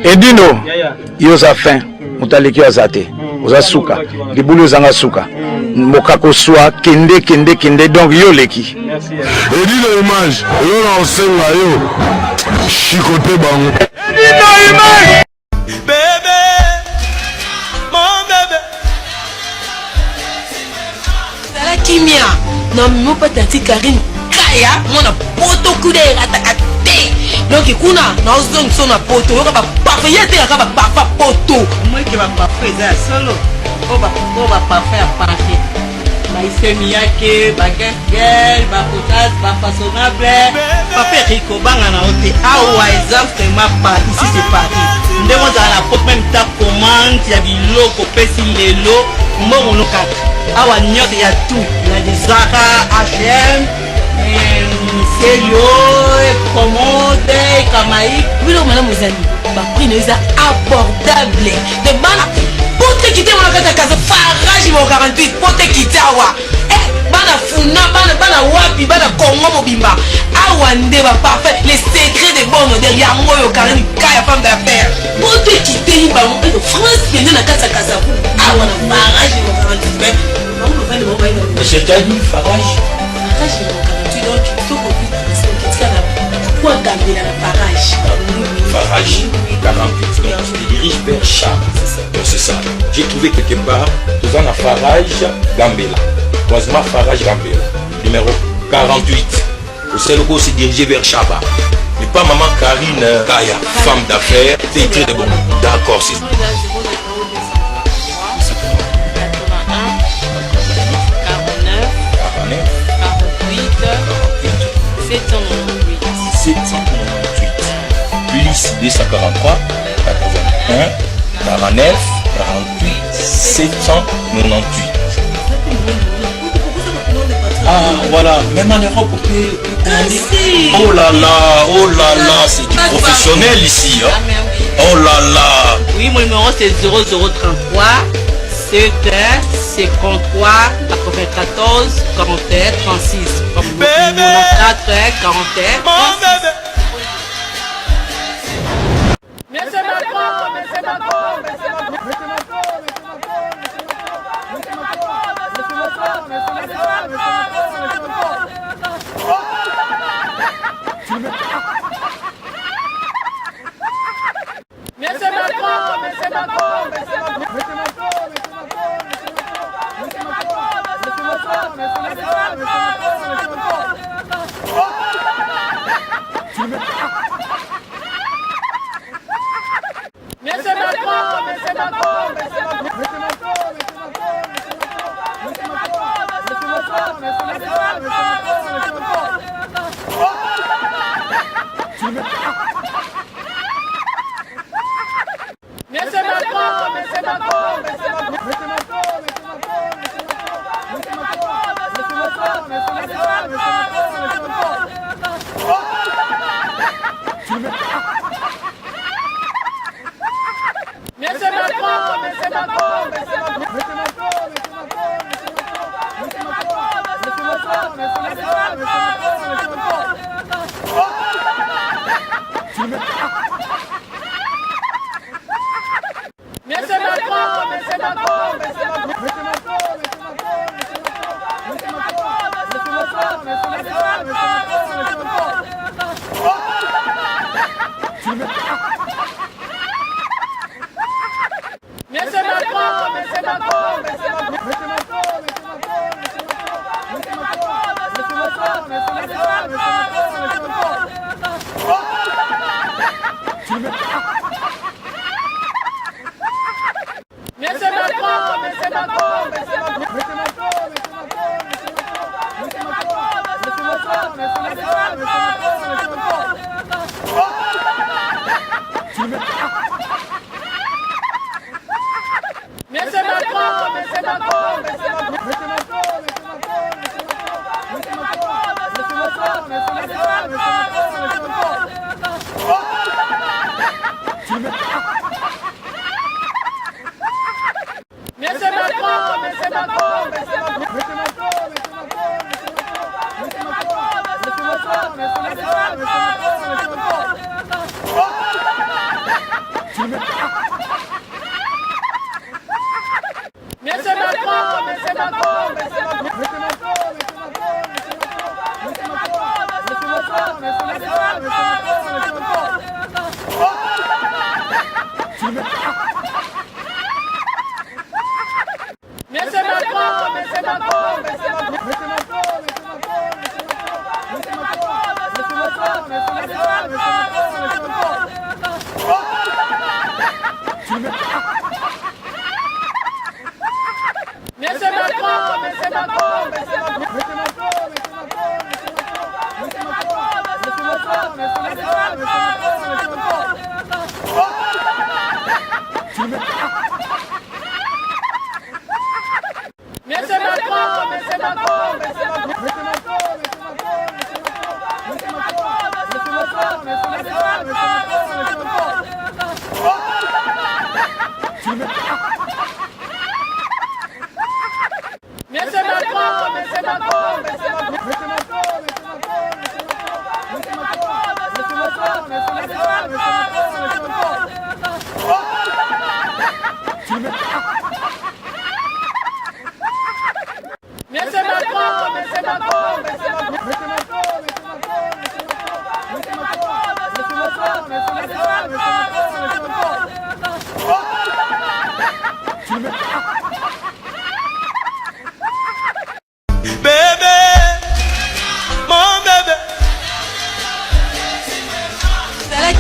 Edino, yoza fin, mutaleki azate, oza suka, libulu zanga suka, mokako soa, kende, donc yo leki. Edino image, yo na osenga yo, chikote bango. Edino image! Bébé, mon bébé. Sala kimia, non mo patati Karine Kaya, mona poto kude rataka. Donc kuna na ozong so na poto yo ka ba parfait yete ka ba parfait poto moi qui va parfait ça solo o ba parfait parfait maïse miyake baguette gel ba potage ba façonnable parfait rico banga na ote awa exemple ma pas ici c'est Paris ndemo dans la porte même ta commande ya biloko pesi lelo mbongo no kaka awa nyote ya tout na Zara H&M Selio, commode, Kamaï. Oui, non, madame Ozani, ma prix n'est abordable. De bana, pour te quitter mon affaire de casa, farage mon 48, pour te quitter awa. Bana funa, bana wapi, bana kongo mobimba. Awande va parfait, les secrets des bons modèles, y'a moi au carré du cas, femme d'affaires. Pour te quitter, il va monter de France, bien dans la casa casa. Awana, farage mon 48, mais C'est ta vie, farage. farage mon 48, donc il faut qu'on puisse quoi garder dans la farage. Farage, 48. Donc tu te diriges vers Charles. Donc c'est ça. J'ai trouvé quelque part, tout en farage, Gambela. Croisement farage, Gambela. Numéro 48. Au Sélogo s'est dirigé vers Chaba. Mais pas maman Karine Kaya, femme d'affaires. C'est écrit de bon. D'accord, c'est ça. 798 plus 243 81 49 48 798. Ah voilà, même en Europe on peut commander. Oh là là, c'est du professionnel ici hein. Oh là là. Oui, mon numéro c'est 0033 71 53 94 41 36. Comme mon 4 41 36.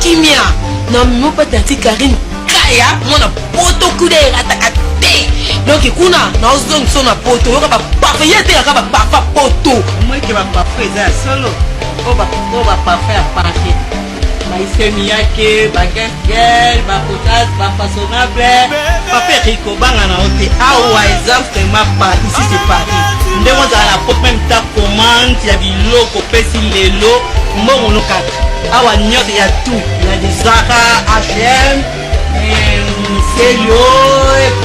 Kimia, non mais pas tati Karine Kaya, mon poto kude ratakate. Donc kuna na zone son na poto, yo ka parfait yete ka ba parfait poto. Moi qui va parfait ça solo. On va parfait à parfait. Maïsemi yake, baguette gel, ba potage, ba façonnable. Papa Rico banga na hote. Ah ouais, exemple vraiment pas ici c'est Paris. Ndemo za la porte même ta commande, il y a du loco pesi lelo, mbongo no kaka. Awa nyote ya tout, il y a des Zara, H&M, Célio,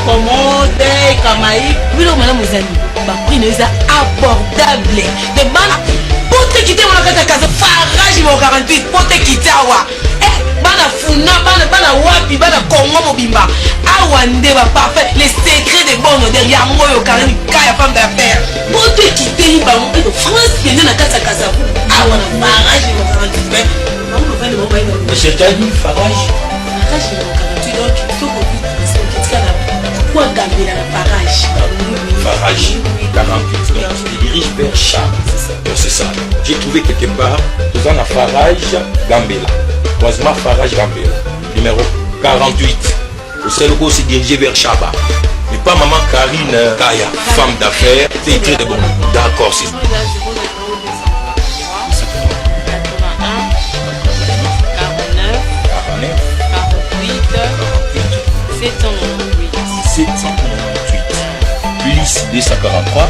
Commode, Kamaï. Oui, non, madame Ozani, ma prix n'est abordable. De bana, pour te quitter mon carte à casa, farage mon 48, pour te quitter awa. Eh, bana funa, bana wapi, bana kongo mobimba. Awa nde va parfait, les secrets des bons derrière moi, yo Karine Kaya, femme d'affaires. Pour te quitter, bah mon de France, qui est dans la carte à casa. Awa na farage mon 48. Monsieur Tani, Farage. Farage mon 48, donc il faut qu'on dise que c'est quoi Gambela la Farage. Farage, 48, donc il dirige vers Charles, c'est ça. J'ai trouvé quelque part, tout en a Farage, Gambela. Heureusement, Farage, Gambela. Numéro 48. Le seul logo s'est dirigé vers Chaba. Mais pas maman Karine Kaya, femme d'affaires. C'est écrit de bon. D'accord, c'est ça. 798 plus 243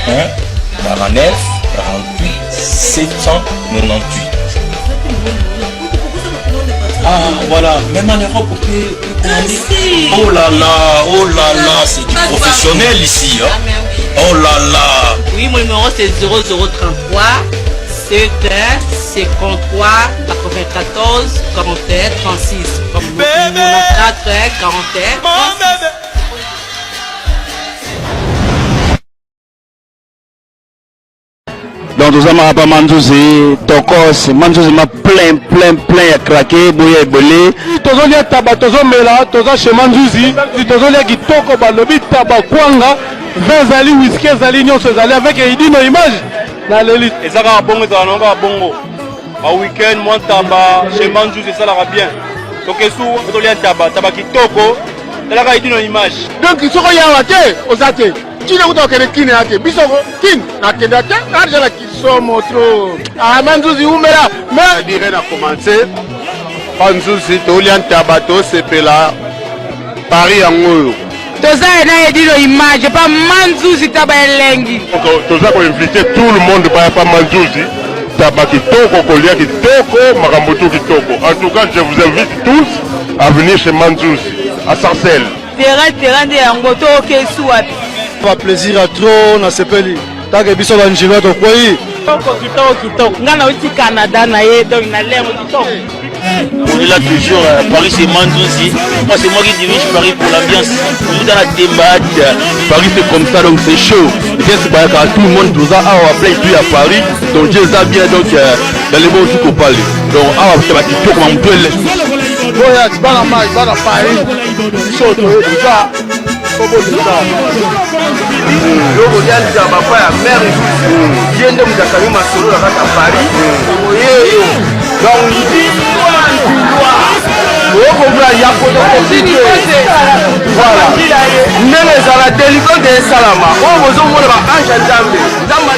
81 49 48 798. Ah voilà, même en Europe on peut commander. Oh là là, c'est du professionnel ici hein. Oh là là. Oui, mon numéro c'est 0033 71 53 94 41 36. Comme mon 4 41 36. Donc nous avons pas Manzouzi, Tokos, Manzouzi m'a plein à craquer, bouillé et belé. Tozo lia taba, tozo mela, tozo chez Manzouzi, tozo lia kitoko balobi taba kwanga, 20 zali whisky zali nyonso zali avec Edino image. Na l'élite. Et ça va bongo, ça va bongo. Au week-end, moi taba, chez Manzouzi ça va bien. Donc sous, tozo lia taba kitoko, ça va Edino image. Donc ils sont ya wate, osate. Tu n'as pas de kin ate, bisoko kin, na kendata, arja la kisomo trop. Ah Manzouzi umela, mais dire na commencer. Manzouzi to lia taba to sepela Paris yango. Toza na Edino image, pas Manzouzi taba elengi. Toza ko inviter tout le monde pas Manzouzi. Taba kitoko kolia kitoko, makambutu kitoko. En tout cas, je vous invite tous à venir chez Manzouzi à Sarcelles. Terrain de yango to kesu wapi. Pas plaisir à trop, na sepeli. Taka biso ba njima to kwai. Kitoko ngana uti Canada na ye donc na lemo kitoko. On est là toujours, Paris c'est Manzouzi. Moi c'est moi qui dirige Paris pour l'ambiance. On est dans la thématique. Paris c'est comme ça, donc c'est chaud. C'est pas quand tout le monde nous a appelé plus à Paris. Donc Dieu a bien donc dans les mots tout parler. Donc c'est pas qui peut comme on peut le. Voilà, c'est pas la maille, pas la Paris. Ils sont déjà. loko lianza bapa ya mère yende mudakami masolo na kata Paris oyeyo donc ndilwa loko bla ya kodo continue voilà ndenge ezala délicat de salama oyo bozomona ba ange nzambe nzambe